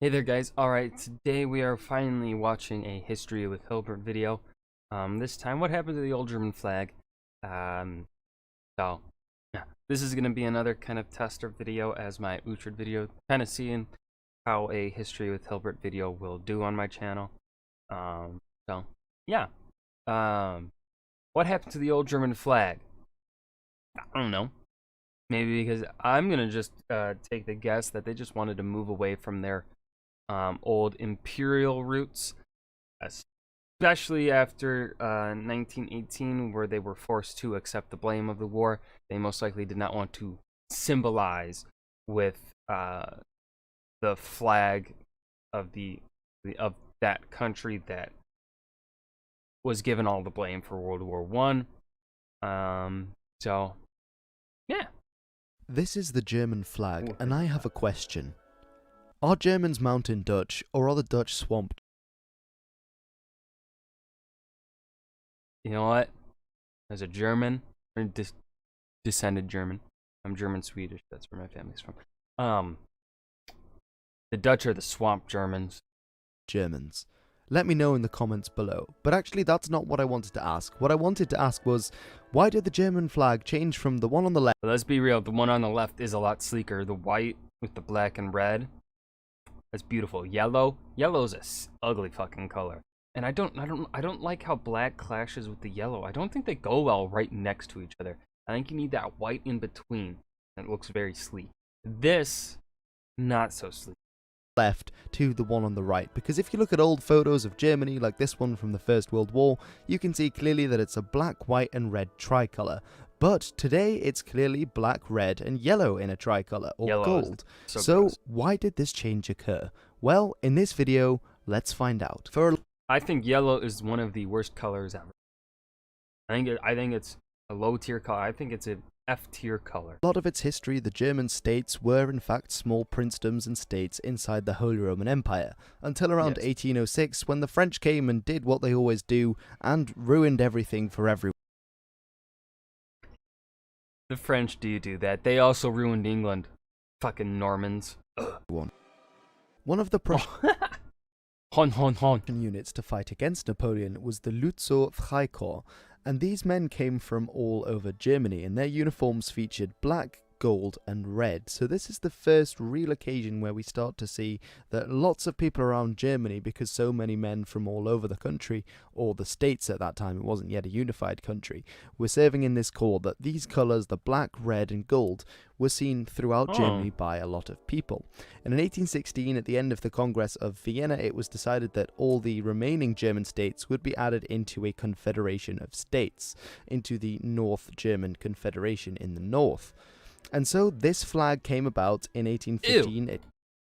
Hey there guys, alright, today we are finally watching a History with Hilbert video. This time, what happened to the old German flag? Um, so, yeah, this is going to be another kind of tester video as my Uhtred video, kind of seeing how a History with Hilbert video will do on my channel. So, yeah. What happened to the old German flag? I don't know. Maybe because I'm going to just take the guess that they just wanted to move away from their old imperial roots, especially after 1918, where they were forced to accept the blame of the war. They most likely did not want to symbolize with the flag of of that country that was given all the blame for World War One. So, yeah. This is the German flag, and I have a question. Are Germans Mountain Dutch, or are the Dutch Swamp? You know what? As a German, or descended German, I'm German Swedish. That's where my family's from. The Dutch are the Swamp Germans. Germans. Let me know in the comments below. But actually, that's not what I wanted to ask. What I wanted to ask was, why did the German flag change from the one on the left? But let's be real. The one on the left is a lot sleeker. The white with the black and red. That's beautiful. Yellow's a ugly fucking color. And I don't like how black clashes with the yellow. I don't think they go well right next to each other. I think you need that white in between. It looks very sleek. This, not so sleek. Left to the one on the right, because if you look at old photos of Germany like this one from the First World War, you can see clearly that it's a black, white and red tricolour. But today it's clearly black, red and yellow in a tricolour, or Yellow gold. So why did this change occur? Well, in this video, let's find out. I think yellow is one of the worst colors ever. I think it's a low tier color. I think it's an F tier color. A lot of its history, the German states were in fact small princedoms and states inside the Holy Roman Empire, until around 1806, when the French came and did what they always do, and ruined everything for everyone. The French do that. They also ruined England. Fucking Normans. Ugh. One of the Prussian Hon. units to fight against Napoleon was the Lützow Freikorps, and these men came from all over Germany, and their uniforms featured black, gold and red. So this is the first real occasion where we start to see that lots of people around Germany, because so many men from all over the country, or the states at that time, it wasn't yet a unified country, were serving in this corps, that these colours, the black, red and gold, were seen throughout Germany by a lot of people. And in 1816, at the end of the Congress of Vienna, it was decided that all the remaining German states would be added into a confederation of states, into the North German Confederation in the north. And so this flag came about in 1815.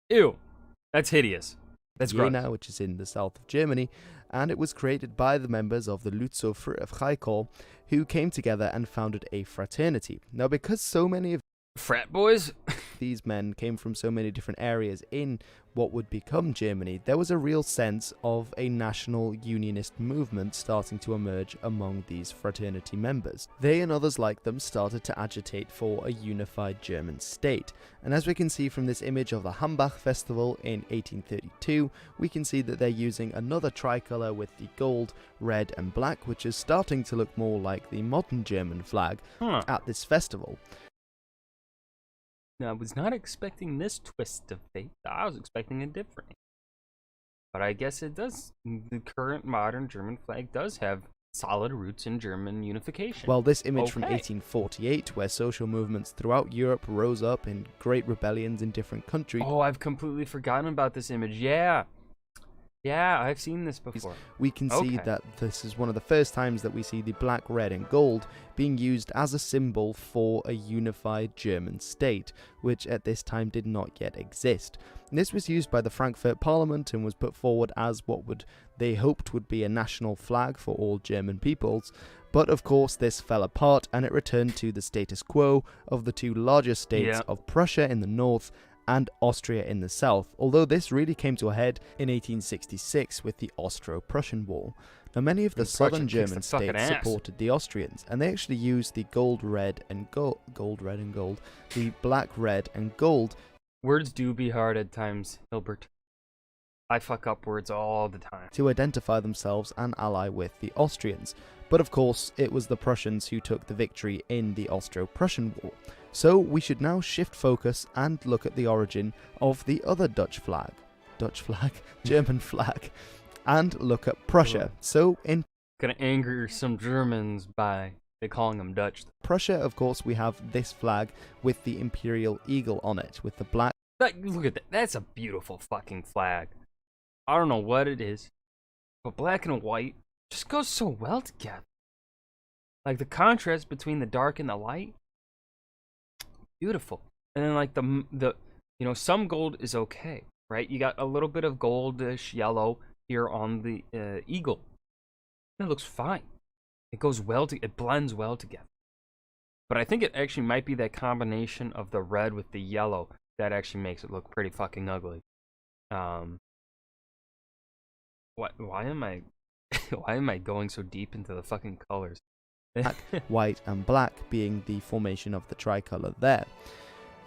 Ew. That's hideous. That's gross. Jena, which is in the south of Germany, and it was created by the members of the Lützow Freikorps, who came together and founded a fraternity. Now, because so many of frat boys these men came from so many different areas in what would become Germany, there was a real sense of a national unionist movement starting to emerge among these fraternity members. They and others like them started to agitate for a unified German state, and as we can see from this image of the Hambach Festival in 1832, we can see that they're using another tricolour with the gold, red and black, which is starting to look more like the modern German flag at this festival. I was not expecting this twist of fate. I was expecting a different. But I guess it does. The current modern German flag does have solid roots in German unification. Well, this image from 1848, where social movements throughout Europe rose up in great rebellions in different countries. Oh, I've completely forgotten about this image. Yeah, I've seen this before. We can see that this is one of the first times that we see the black, red and gold being used as a symbol for a unified German state, which at this time did not yet exist. And this was used by the Frankfurt Parliament and was put forward as what they hoped would be a national flag for all German peoples. But of course this fell apart, and it returned to the status quo of the two largest states of Prussia in the north and Austria in the south, although this really came to a head in 1866 with the Austro-Prussian War. Now, many of the southern German states supported the Austrians, and they actually used the gold, red and gold, the black, red and gold. Words do be hard at times, Hilbert. I fuck up words all the time. to identify themselves and ally with the Austrians. But of course, it was the Prussians who took the victory in the Austro-Prussian War. So we should now shift focus and look at the origin of the other German flag, and look at Prussia. So in Gonna anger some Germans by calling them Dutch. Prussia, of course, we have this flag with the imperial eagle on it, with the black. Look at that. That's a beautiful fucking flag. I don't know what it is, but black and white just goes so well together. Like the contrast between the dark and the light, beautiful. And then like the some gold is okay, right? You got a little bit of goldish yellow here on the eagle. It looks fine. It goes well it blends well together. But I think it actually might be that combination of the red with the yellow that actually makes it look pretty fucking ugly. Why am I why am I going so deep into the fucking colors? White and black being the formation of the tricolour there.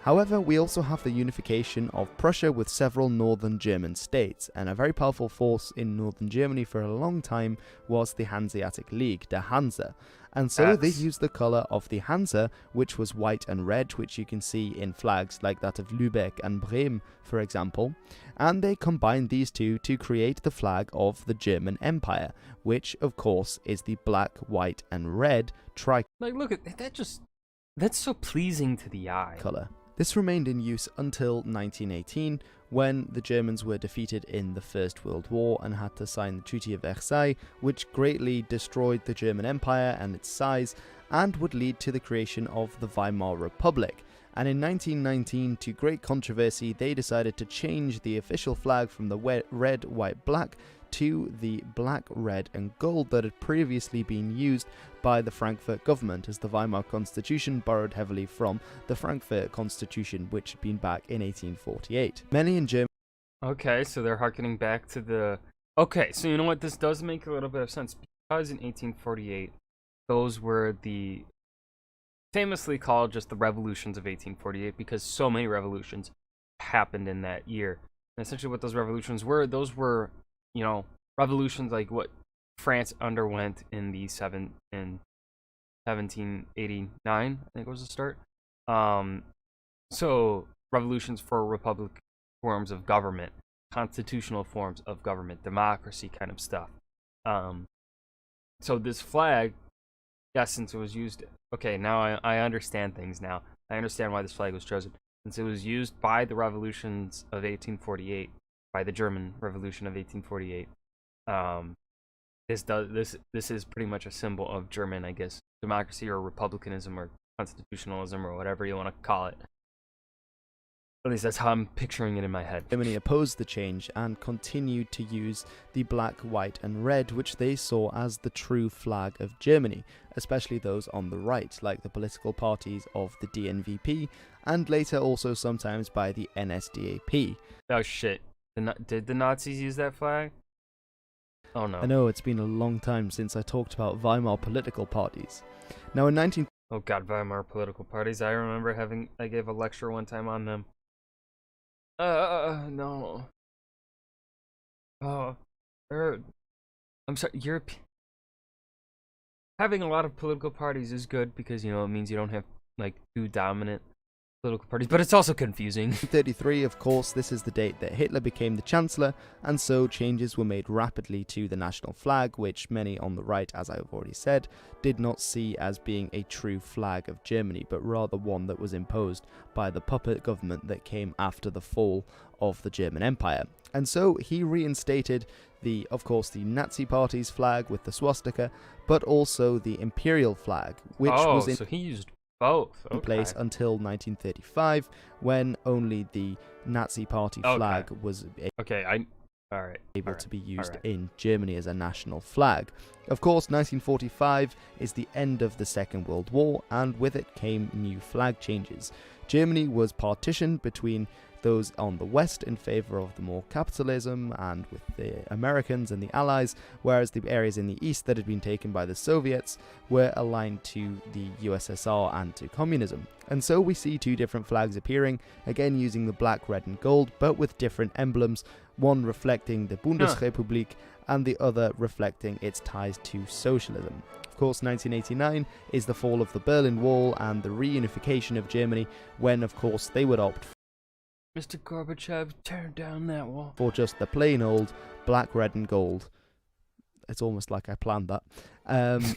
However, we also have the unification of Prussia with several northern German states, and a very powerful force in northern Germany for a long time was the Hanseatic League, the Hansa. And so they used the colour of the Hansa, which was white and red, which you can see in flags like that of Lübeck and Bremen, for example. And they combined these two to create the flag of the German Empire, which, of course, is the black, white, and red tricolour. Like, look at that, that's so pleasing to the eye. This remained in use until 1918, when the Germans were defeated in the First World War and had to sign the Treaty of Versailles, which greatly destroyed the German Empire and its size, and would lead to the creation of the Weimar Republic. And in 1919, to great controversy, they decided to change the official flag from the red, white, black to the black, red, and gold that had previously been used by the Frankfurt government, as the Weimar Constitution borrowed heavily from the Frankfurt Constitution, which had been back in 1848. Many in Germany. Okay, so they're harkening back to the... Okay, so you know what? This does make a little bit of sense, because in 1848, those were the famously called just the revolutions of 1848, because so many revolutions happened in that year. And essentially what those revolutions were, those were, revolutions like what France underwent in 1789, I think was the start. So revolutions for republic forms of government, constitutional forms of government, democracy kind of stuff. So this flag, yes, since it was used, okay, now I understand things now. I understand why this flag was chosen. Since it was used by the revolutions of 1848, by the German Revolution of 1848, this is pretty much a symbol of German, I guess, democracy or republicanism or constitutionalism or whatever you want to call it. At least that's how I'm picturing it in my head. Germany opposed the change and continued to use the black, white, and red, which they saw as the true flag of Germany, especially those on the right, like the political parties of the DNVP, and later also sometimes by the NSDAP. Oh shit. Did the Nazis use that flag? Oh no. I know, it's been a long time since I talked about Weimar political parties. Now in Oh god, Weimar political parties. I remember I gave a lecture one time on them. No. Oh, I'm sorry, having a lot of political parties is good because, it means you don't have, like, two dominant political parties, but it's also confusing. 1933, of course, this is the date that Hitler became the Chancellor, and so changes were made rapidly to the national flag, which many on the right, as I've already said, did not see as being a true flag of Germany, but rather one that was imposed by the puppet government that came after the fall of the German Empire. And so he reinstated of course, the Nazi Party's flag with the swastika, but also the imperial flag, which was so he used both. In place until 1935, when only the Nazi Party flag was able to be used in Germany as a national flag. Of course, 1945 is the end of the Second World War, and with it came new flag changes. Germany was partitioned between those on the west in favor of the more capitalism and with the Americans and the Allies, whereas the areas in the east that had been taken by the Soviets were aligned to the USSR and to communism. And so we see two different flags appearing, again using the black, red and gold, but with different emblems one reflecting the Bundesrepublik and the other reflecting its ties to socialism. Of course, 1989 is the fall of the Berlin Wall and the reunification of Germany, when, of course, they would opt Mr. Gorbachev, tear down that wall. for just the plain old black, red, and gold. It's almost like I planned that,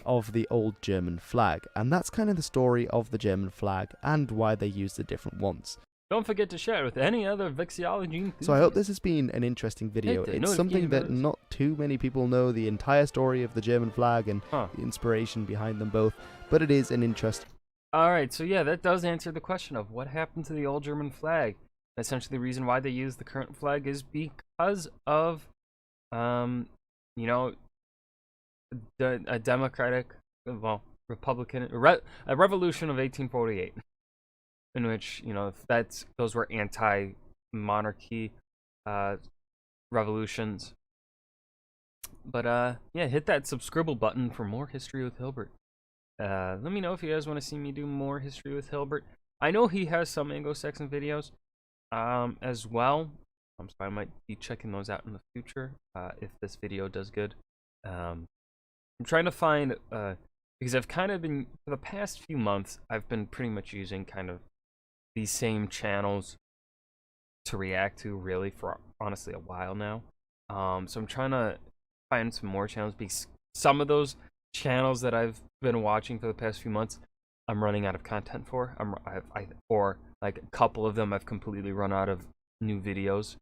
of the old German flag. And that's kind of the story of the German flag and why they use the different ones. Don't forget to share it with any other vexillology enthusiasts. So I hope this has been an interesting video. Hit the It's something that notification not too many people know, the entire story of the German flag and Huh. the inspiration behind them both, but it is an interesting. Alright, so yeah, that does answer the question of what happened to the old German flag. Essentially, the reason why they use the current flag is because of, you know, a democratic, well, Republican, a revolution of 1848, in which, you know, those were anti-monarchy revolutions. But yeah, hit that subscribe button for more History with Hilbert. Let me know if you guys want to see me do more History with Hilbert. I know he has some Anglo-Saxon videos as well, so I might be checking those out in the future if this video does good. I'm trying to find, because I've kind of been, for the past few months, I've been pretty much using kind of these same channels to react to, really, for honestly a while now. So I'm trying to find some more channels, because some of those channels that I've been watching for the past few months, I'm running out of content for. Or like a couple of them, I've completely run out of new videos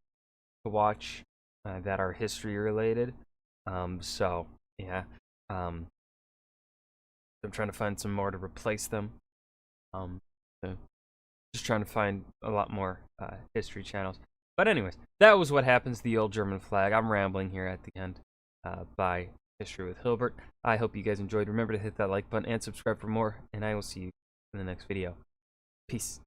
to watch that are history related. So yeah, I'm trying to find some more to replace them. So just trying to find a lot more history channels. But anyways, that was what happens to the old German flag. I'm rambling here at the end. By History with Hilbert. I hope you guys enjoyed. Remember to hit that like button and subscribe for more, and I will see you in the next video. Peace.